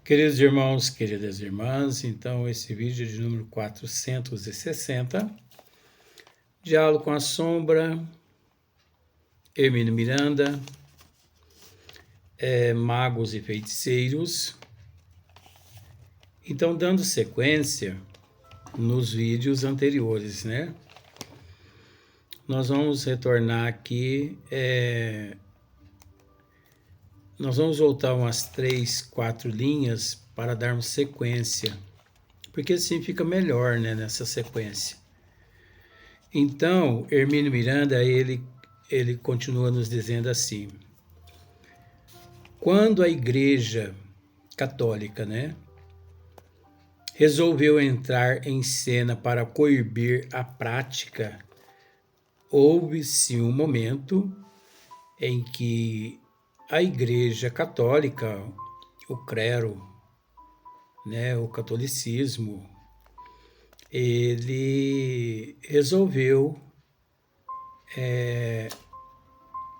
Queridos irmãos, queridas irmãs, então esse vídeo é de número 460, Diálogo com a Sombra, Hermínio Miranda, Magos e Feiticeiros. Então, dando sequência nos vídeos anteriores, né? Nós vamos retornar aqui, nós vamos voltar umas 3, 4 linhas para darmos sequência, porque assim fica melhor, né, nessa sequência. Então, Hermínio Miranda, ele continua nos dizendo assim: quando a Igreja Católica, né, resolveu entrar em cena para coibir a prática, houve-se um momento em que a Igreja Católica, o clero, né, o catolicismo, ele resolveu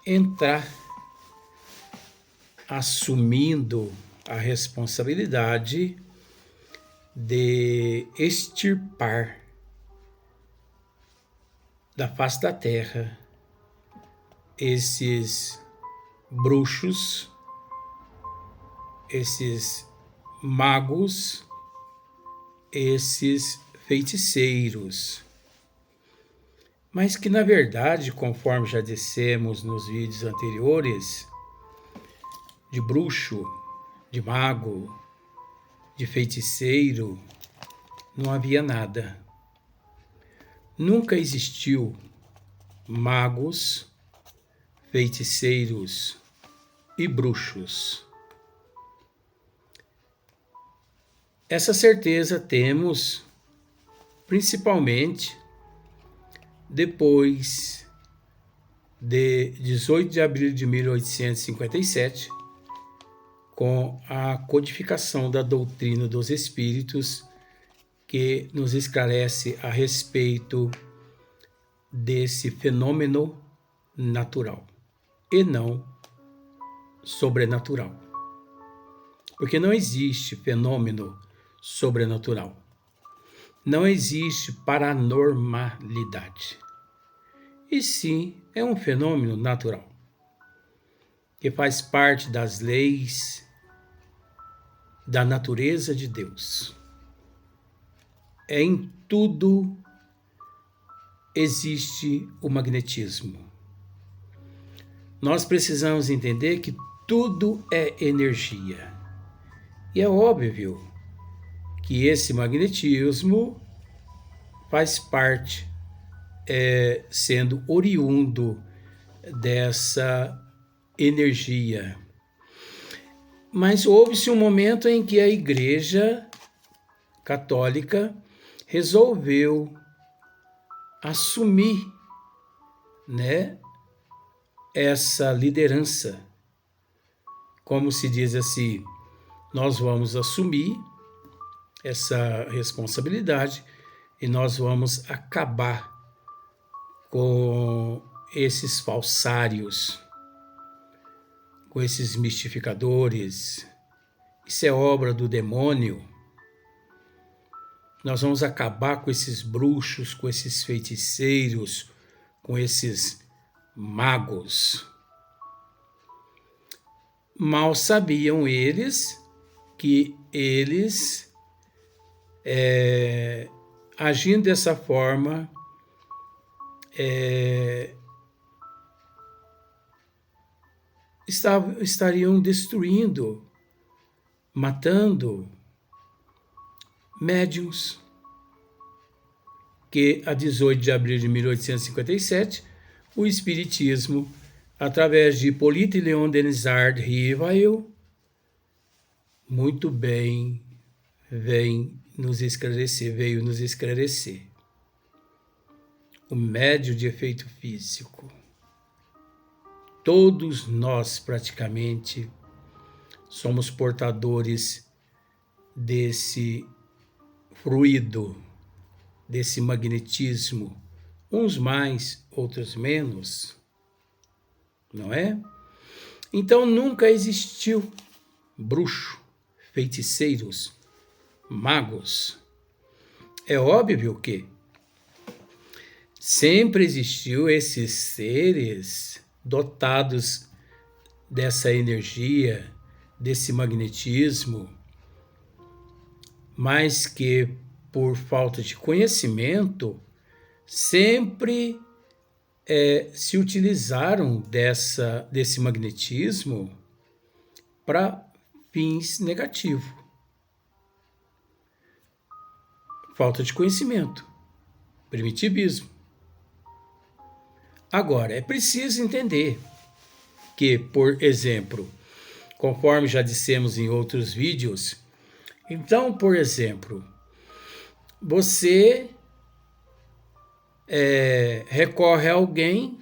entrar assumindo a responsabilidade de extirpar da face da terra esses bruxos, esses magos, esses feiticeiros. Mas que, na verdade, conforme já dissemos nos vídeos anteriores, de bruxo, de mago, de feiticeiro, não havia nada. Nunca existiu magos, feiticeiros e bruxos. Essa certeza temos principalmente depois de 18 de abril de 1857, com a codificação da doutrina dos espíritos, que nos esclarece a respeito desse fenômeno natural e não sobrenatural. Porque não existe fenômeno sobrenatural. Não existe paranormalidade. E sim, é um fenômeno natural, que faz parte das leis da natureza de Deus. Em tudo existe o magnetismo. Nós precisamos entender que tudo é energia. E é óbvio que esse magnetismo faz parte, sendo oriundo dessa energia. Mas houve-se um momento em que a Igreja Católica resolveu assumir, né, essa liderança. Como se diz assim, nós vamos assumir essa responsabilidade e nós vamos acabar com esses falsários, com esses mistificadores. Isso é obra do demônio. Nós vamos acabar com esses bruxos, com esses feiticeiros, com esses magos. Mal sabiam eles que eles, agindo dessa forma, estariam destruindo, matando médiuns que, a 18 de abril de 1857, o Espiritismo, através de Hippolyte Léon Denisard Rivail, muito bem, veio nos esclarecer. O médium de efeito físico. Todos nós, praticamente, somos portadores desse fluido, desse magnetismo, uns mais, outros menos, não é? Então nunca existiu bruxo, feiticeiros, magos. É óbvio que sempre existiu esses seres dotados dessa energia, desse magnetismo, mas que por falta de conhecimento sempre se utilizaram desse magnetismo para fins negativos. Falta de conhecimento, primitivismo. Agora, é preciso entender que, por exemplo, conforme já dissemos em outros vídeos, então, por exemplo, você recorre a alguém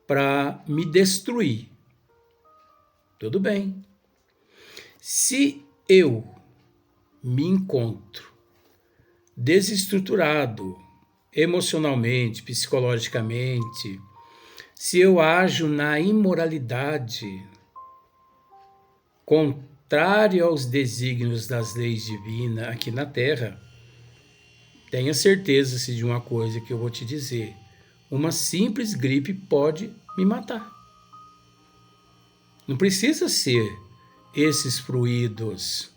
para me destruir. Tudo bem. Se eu me encontro desestruturado emocionalmente, psicologicamente, se eu ajo na imoralidade, contrário aos desígnios das leis divinas aqui na Terra, tenha certeza de uma coisa que eu vou te dizer: uma simples gripe pode me matar. Não precisa ser esses fluidos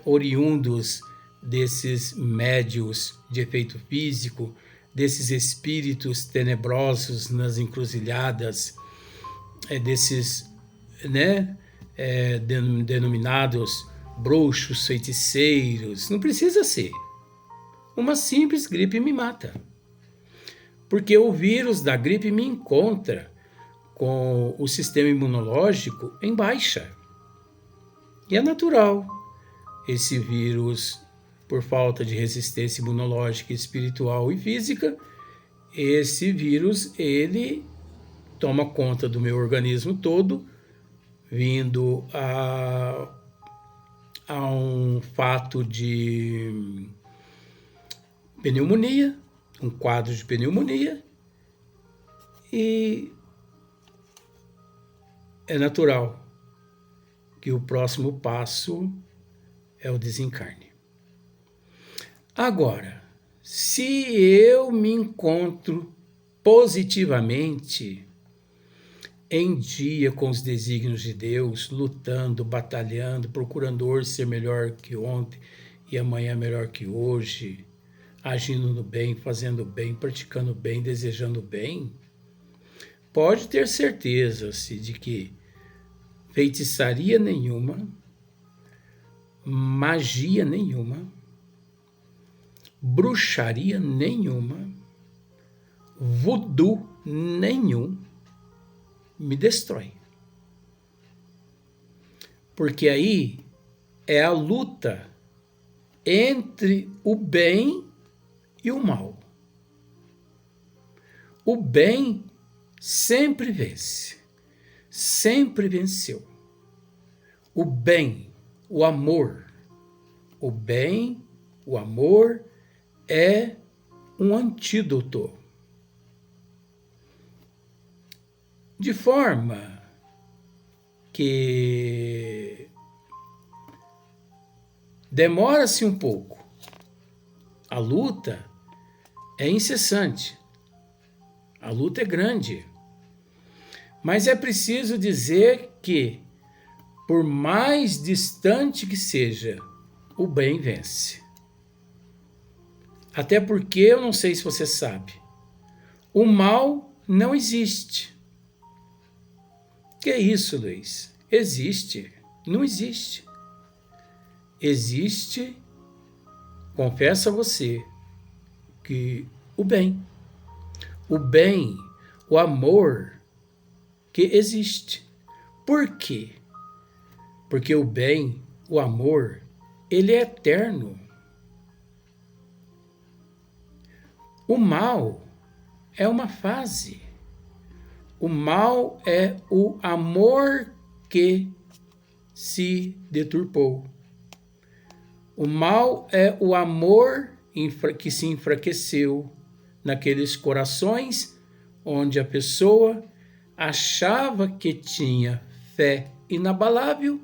oriundos desses médios de efeito físico, desses espíritos tenebrosos nas encruzilhadas, desses, denominados bruxos, feiticeiros. Não precisa ser. Uma simples gripe me mata. Porque o vírus da gripe me encontra com o sistema imunológico em baixa. E é natural. Esse vírus, por falta de resistência imunológica, espiritual e física, esse vírus, ele toma conta do meu organismo todo, vindo a um fato de pneumonia, um quadro de pneumonia, e é natural que o próximo passo é o desencarne. Agora, se eu me encontro positivamente em dia com os desígnios de Deus, lutando, batalhando, procurando hoje ser melhor que ontem e amanhã melhor que hoje, agindo no bem, fazendo bem, praticando bem, desejando bem, pode ter certeza de que feitiçaria nenhuma, magia nenhuma, bruxaria nenhuma, voodoo nenhum me destrói. Porque aí é a luta entre o bem e o mal. O bem sempre vence, sempre venceu. O bem, o amor, o bem, o amor é um antídoto. De forma que demora-se um pouco. A luta é incessante. A luta é grande. Mas é preciso dizer que, por mais distante que seja, o bem vence. Até porque, eu não sei se você sabe, o mal não existe. Que é isso, Luiz? Existe. Não existe. Existe, confesso a você, que o bem, o amor que existe. Por quê? Porque o bem, o amor, ele é eterno. O mal é uma fase. O mal é o amor que se deturpou. O mal é o amor que se enfraqueceu naqueles corações onde a pessoa achava que tinha fé inabalável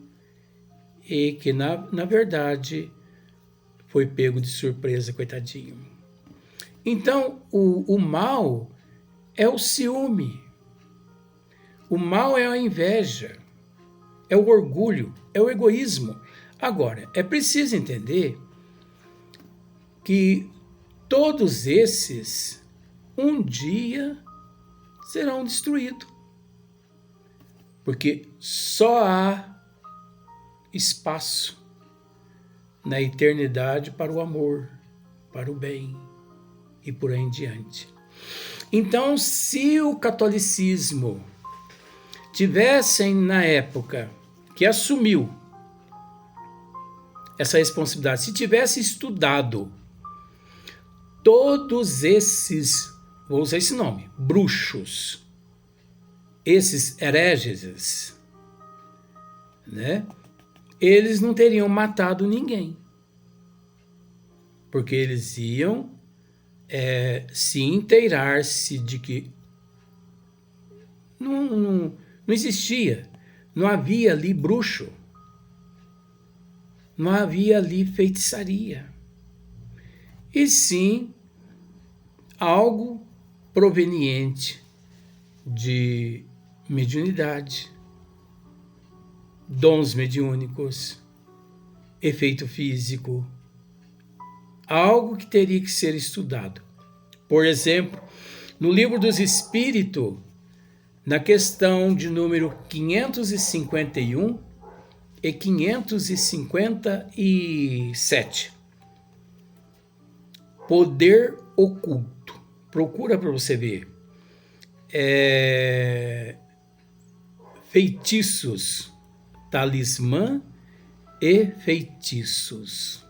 e que, na verdade, foi pego de surpresa, coitadinho. Então, o mal é o ciúme. O mal é a inveja, é o orgulho, é o egoísmo. Agora, é preciso entender que todos esses, um dia, serão destruídos. Porque só há espaço na eternidade para o amor, para o bem e por aí em diante. Então, se o catolicismo tivessem, na época que assumiu essa responsabilidade, se tivesse estudado todos esses, vou usar esse nome, bruxos, esses hereges, né? Eles não teriam matado ninguém. Porque eles iam se inteirar-se de que não existia, não havia ali bruxo, não havia ali feitiçaria, e sim algo proveniente de mediunidade, dons mediúnicos, efeito físico, algo que teria que ser estudado. Por exemplo, no Livro dos Espíritos, na questão de número 551 e 557, poder oculto. Procura para você ver. Feitiços, talismã e feitiços.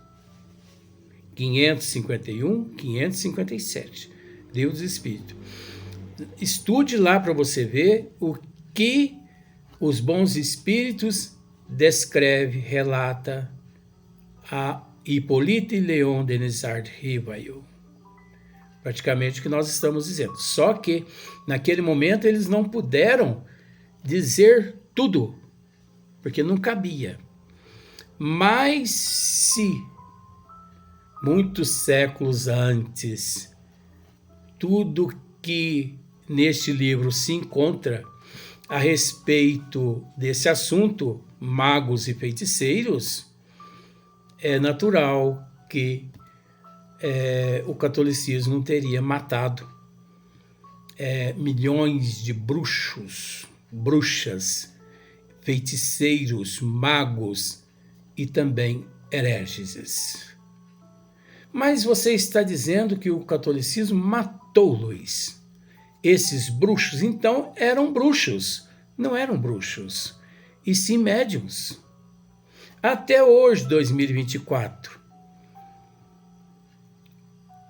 551, 557. Livro dos Espíritos. Estude lá para você ver o que os bons espíritos descreve, relata a Hippolyte Léon Denisard Rivail. Praticamente o que nós estamos dizendo. Só que, naquele momento, eles não puderam dizer tudo, porque não cabia. Mas se, muitos séculos antes, tudo que neste livro se encontra a respeito desse assunto, magos e feiticeiros, é natural que o catolicismo não teria matado milhões de bruxos, bruxas, feiticeiros, magos e também hereges. Mas você está dizendo que o catolicismo matou, Luiz. Esses bruxos, então, eram bruxos. Não eram bruxos, e sim médiums. Até hoje, 2024,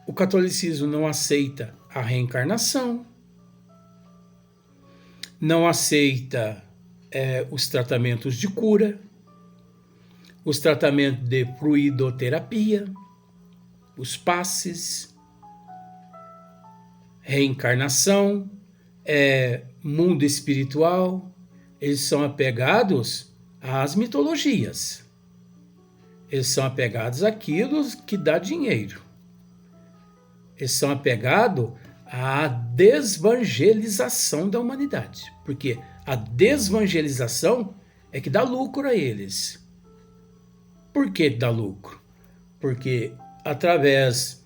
o catolicismo não aceita a reencarnação, não aceita os tratamentos de cura, os tratamentos de fluidoterapia, os passes, reencarnação, mundo espiritual. Eles são apegados às mitologias. Eles são apegados àquilo que dá dinheiro. Eles são apegados à desvangelização da humanidade. Porque a desvangelização é que dá lucro a eles. Por que dá lucro? Porque através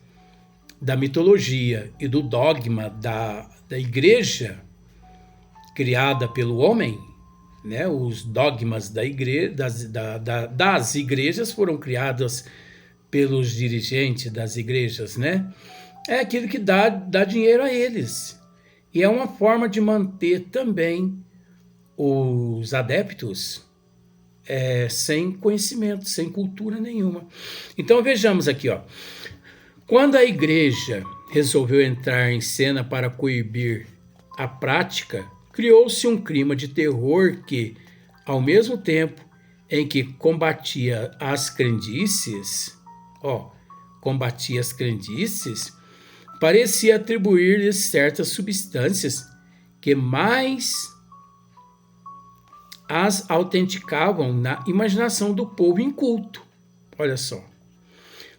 da mitologia e do dogma da igreja criada pelo homem, né? Os dogmas da igreja, das igrejas foram criadas pelos dirigentes das igrejas, né? É aquilo que dá dinheiro a eles. E é uma forma de manter também os adeptos sem conhecimento, sem cultura nenhuma. Então vejamos aqui, ó. Quando a igreja resolveu entrar em cena para coibir a prática, criou-se um clima de terror que, ao mesmo tempo em que combatia as crendices, parecia atribuir-lhes certas substâncias que mais as autenticavam na imaginação do povo inculto. Olha só.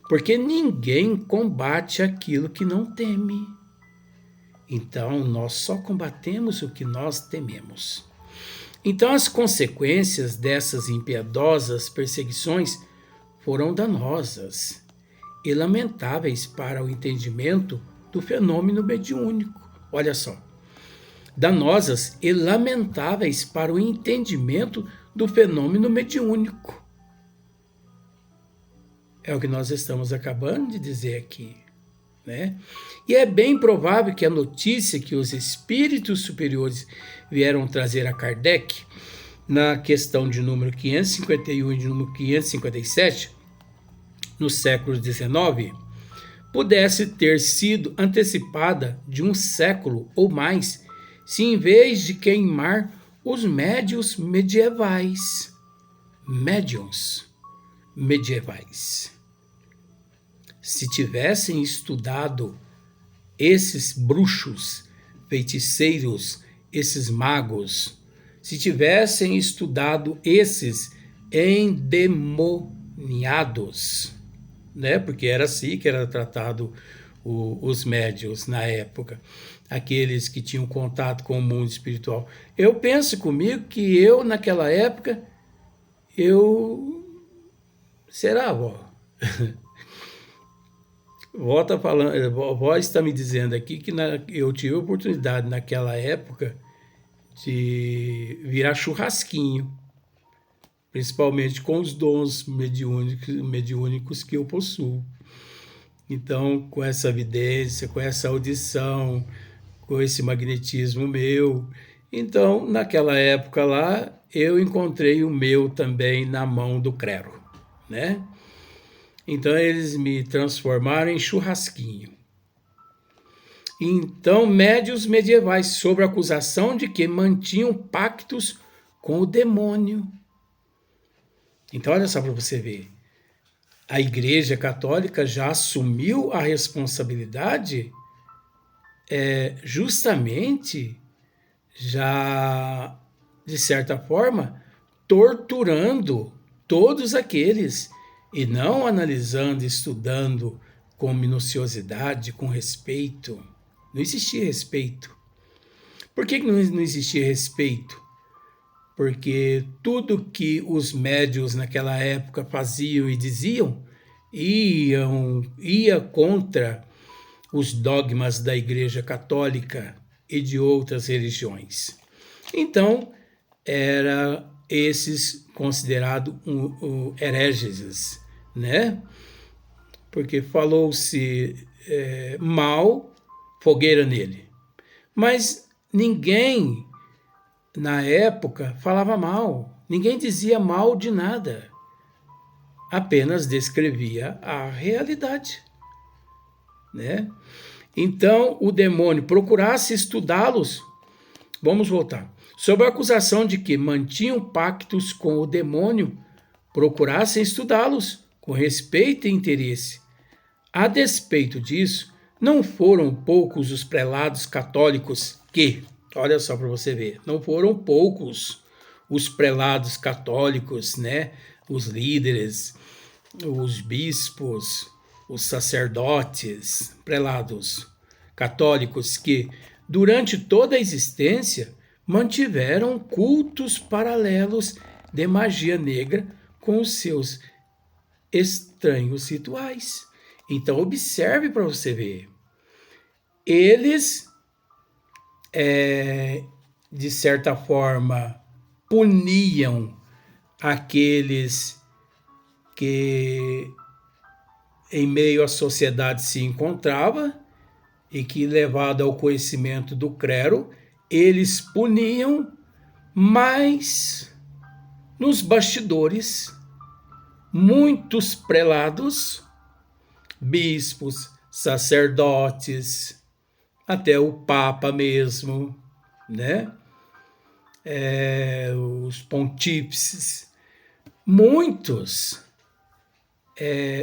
Porque ninguém combate aquilo que não teme. Então, nós só combatemos o que nós tememos. Então, as consequências dessas impiedosas perseguições foram danosas e lamentáveis para o entendimento do fenômeno mediúnico. Olha só. Danosas e lamentáveis para o entendimento do fenômeno mediúnico. É o que nós estamos acabando de dizer aqui, né? E é bem provável que a notícia que os espíritos superiores vieram trazer a Kardec, na questão de número 551 e de número 557, no século XIX, pudesse ter sido antecipada de um século ou mais, se em vez de queimar os médiuns medievais, se tivessem estudado esses bruxos, feiticeiros, esses magos, se tivessem estudado esses endemoniados, né? Porque era assim que era tratado os médiuns na época, aqueles que tinham contato com o mundo espiritual. Eu penso comigo que eu, naquela época, será, vó? Vó tá falando, vó está me dizendo aqui que eu tive a oportunidade naquela época de virar churrasquinho, principalmente com os dons mediúnicos que eu possuo. Então, com essa evidência, com essa audição, com esse magnetismo meu, então, naquela época lá, eu encontrei o meu também na mão do clero, né? Então, eles me transformaram em churrasquinho. Então, médiuns medievais, sob a acusação de que mantinham pactos com o demônio. Então, olha só para você ver. A Igreja Católica já assumiu a responsabilidade justamente, já, de certa forma, torturando todos aqueles e não analisando, estudando com minuciosidade, com respeito. Não existia respeito. Por que não existia respeito? Porque tudo que os médiuns naquela época faziam e diziam ia contra os dogmas da Igreja Católica e de outras religiões. Então, era esses considerados hereges, né? Porque falou-se mal, fogueira nele. Mas ninguém, na época, falava mal. Ninguém dizia mal de nada. Apenas descrevia a realidade, né? Então, o demônio procurasse estudá-los. Vamos voltar. Sob a acusação de que mantinham pactos com o demônio, procurassem estudá-los com respeito e interesse. A despeito disso, não foram poucos os prelados católicos que, olha só para você ver, não foram poucos os prelados católicos, né? Os líderes, os bispos, os sacerdotes, prelados católicos que, durante toda a existência, mantiveram cultos paralelos de magia negra com os seus estranhos rituais. Então, observe para você ver. Eles, de certa forma, puniam aqueles que em meio à sociedade se encontrava e que, levado ao conhecimento do clero, eles puniam, mas nos bastidores, muitos prelados, bispos, sacerdotes, até o Papa mesmo, né? Os pontífices, muitos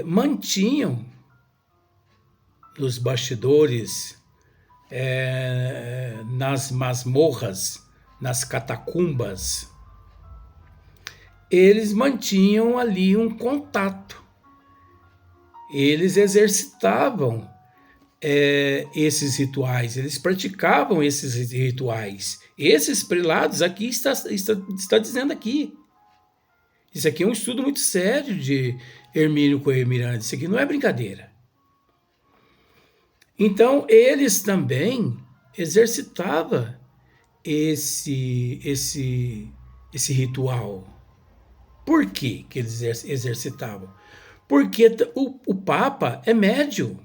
mantinham nos bastidores, nas masmorras, nas catacumbas, eles mantinham ali um contato. Eles exercitavam esses rituais, eles praticavam esses rituais. Esses prelados aqui está dizendo aqui. Isso aqui é um estudo muito sério de Hermínio Coelho Miranda. Isso aqui não é brincadeira. Então, eles também exercitavam esse ritual. Por que eles exercitavam? Porque o Papa é médium.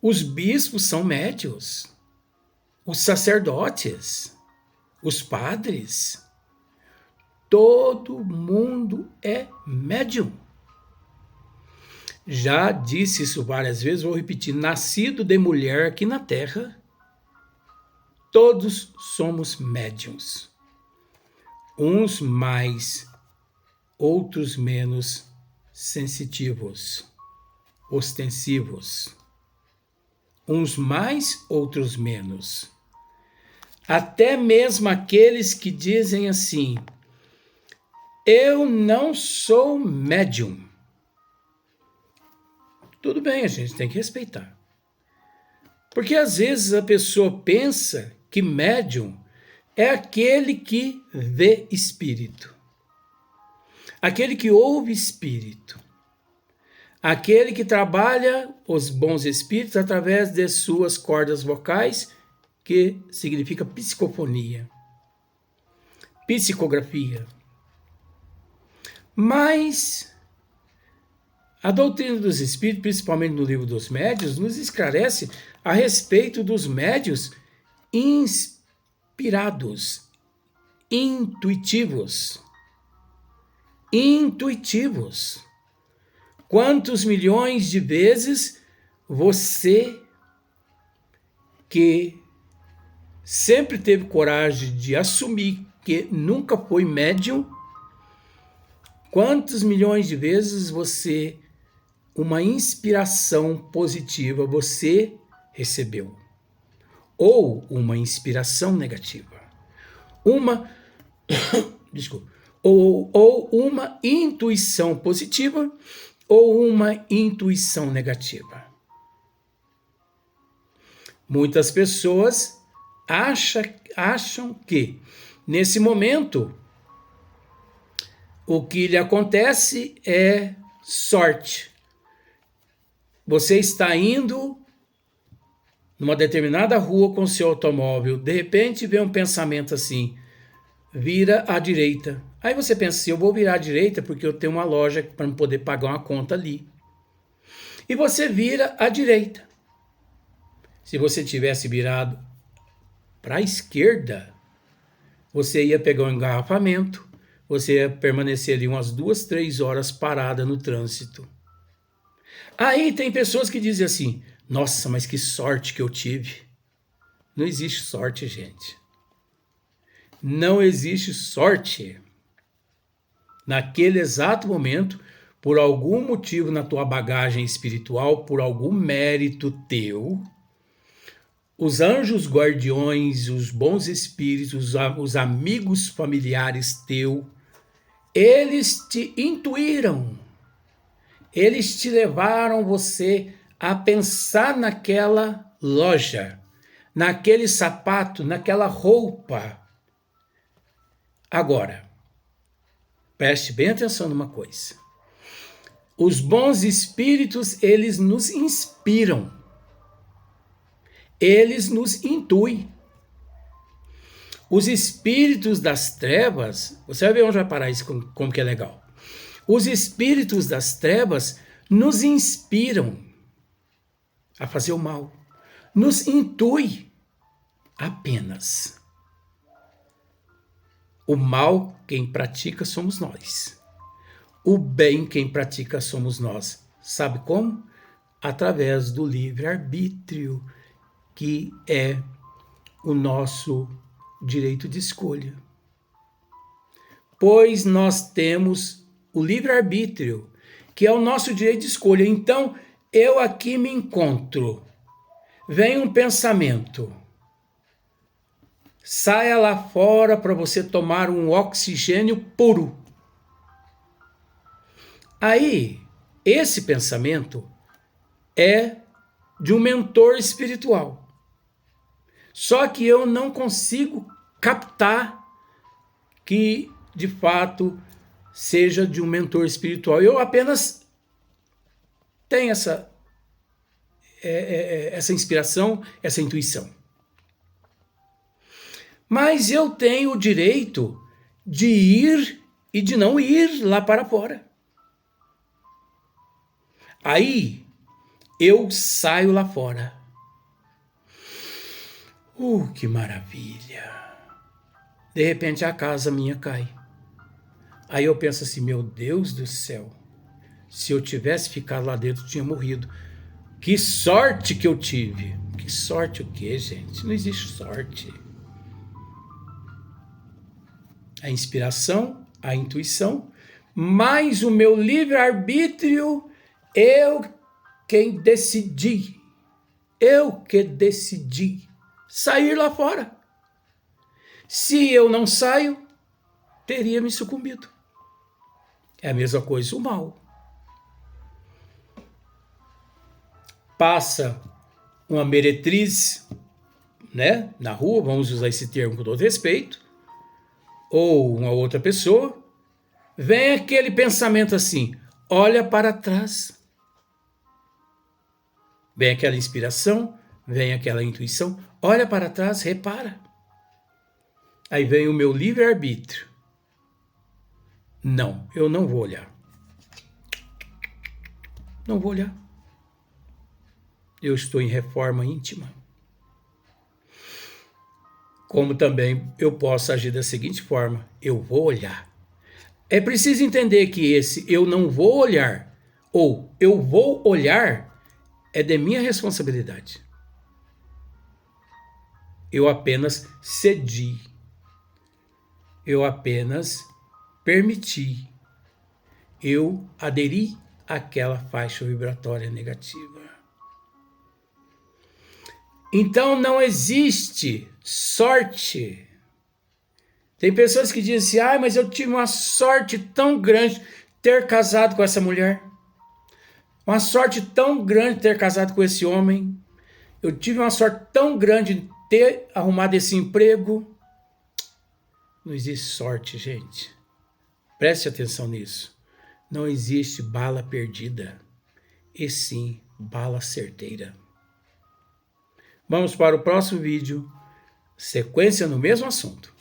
Os bispos são médios. Os sacerdotes, os padres, todo mundo é médium. Já disse isso várias vezes, vou repetir. Nascido de mulher aqui na Terra, todos somos médiums. Uns mais, outros menos sensitivos, ostensivos. Uns mais, outros menos. Até mesmo aqueles que dizem assim: eu não sou médium. Tudo bem, a gente tem que respeitar. Porque às vezes a pessoa pensa que médium é aquele que vê espírito, aquele que ouve espírito, aquele que trabalha os bons espíritos através de suas cordas vocais, que significa psicofonia, psicografia. Mas a doutrina dos espíritos, principalmente no livro dos médiuns, nos esclarece a respeito dos médiuns inspirados, intuitivos. Quantos milhões de vezes você, que sempre teve coragem de assumir que nunca foi médium, quantos milhões de vezes você, uma inspiração positiva, você recebeu? Ou uma inspiração negativa? Ou uma intuição positiva ou uma intuição negativa. Muitas pessoas acham que, nesse momento, o que lhe acontece é sorte. Você está indo numa determinada rua com seu automóvel, de repente vem um pensamento assim: vira à direita. Aí você pensa assim: eu vou virar à direita porque eu tenho uma loja para poder pagar uma conta ali. E você vira à direita. Se você tivesse virado para a esquerda, você ia pegar um engarrafamento, você ia permanecer ali umas 2, 3 horas parada no trânsito. Aí tem pessoas que dizem assim: nossa, mas que sorte que eu tive. Não existe sorte, gente. Não existe sorte. Naquele exato momento, por algum motivo na tua bagagem espiritual, por algum mérito teu, os anjos guardiões, os bons espíritos, os amigos familiares teu, eles te intuíram. Eles te levaram você a pensar naquela loja, naquele sapato, naquela roupa. Agora, preste bem atenção numa coisa. Os bons espíritos, eles nos inspiram. Eles nos intuem. Os espíritos das trevas, você vai ver onde vai parar isso, como que é legal. Os espíritos das trevas nos inspiram a fazer o mal. Nos intui apenas. O mal, quem pratica, somos nós. O bem, quem pratica, somos nós. Sabe como? Através do livre-arbítrio, que é o nosso direito de escolha. Pois nós temos o livre-arbítrio, que é o nosso direito de escolha. Então, eu aqui me encontro. Vem um pensamento. Saia lá fora para você tomar um oxigênio puro. Aí, esse pensamento é de um mentor espiritual. Só que eu não consigo captar que, de fato, seja de um mentor espiritual. Eu apenas tenho essa inspiração, essa intuição. Mas eu tenho o direito de ir e de não ir lá para fora. Aí eu saio lá fora. Que maravilha! De repente a casa minha cai. Aí eu penso assim, meu Deus do céu, se eu tivesse ficado lá dentro, eu tinha morrido. Que sorte que eu tive! Que sorte o quê, gente? Não existe sorte. A inspiração, a intuição, mais o meu livre-arbítrio, eu que decidi sair lá fora. Se eu não saio, teria me sucumbido. É a mesma coisa o mal. Passa uma meretriz, né, na rua, vamos usar esse termo com todo respeito, ou uma outra pessoa, vem aquele pensamento assim, olha para trás. Vem aquela inspiração, vem aquela intuição, olha para trás, repara. Aí vem o meu livre-arbítrio. Não, eu não vou olhar. Não vou olhar. Eu estou em reforma íntima. Como também eu posso agir da seguinte forma, eu vou olhar. É preciso entender que esse eu não vou olhar, ou eu vou olhar, é de minha responsabilidade. Eu apenas cedi. Eu apenas permiti. Eu aderi àquela faixa vibratória negativa. Então não existe sorte. Tem pessoas que dizem assim, mas eu tive uma sorte tão grande ter casado com essa mulher. Uma sorte tão grande ter casado com esse homem. Eu tive uma sorte tão grande de ter arrumado esse emprego. Não existe sorte, gente. Preste atenção nisso. Não existe bala perdida, e sim bala certeira. Vamos para o próximo vídeo. Sequência no mesmo assunto.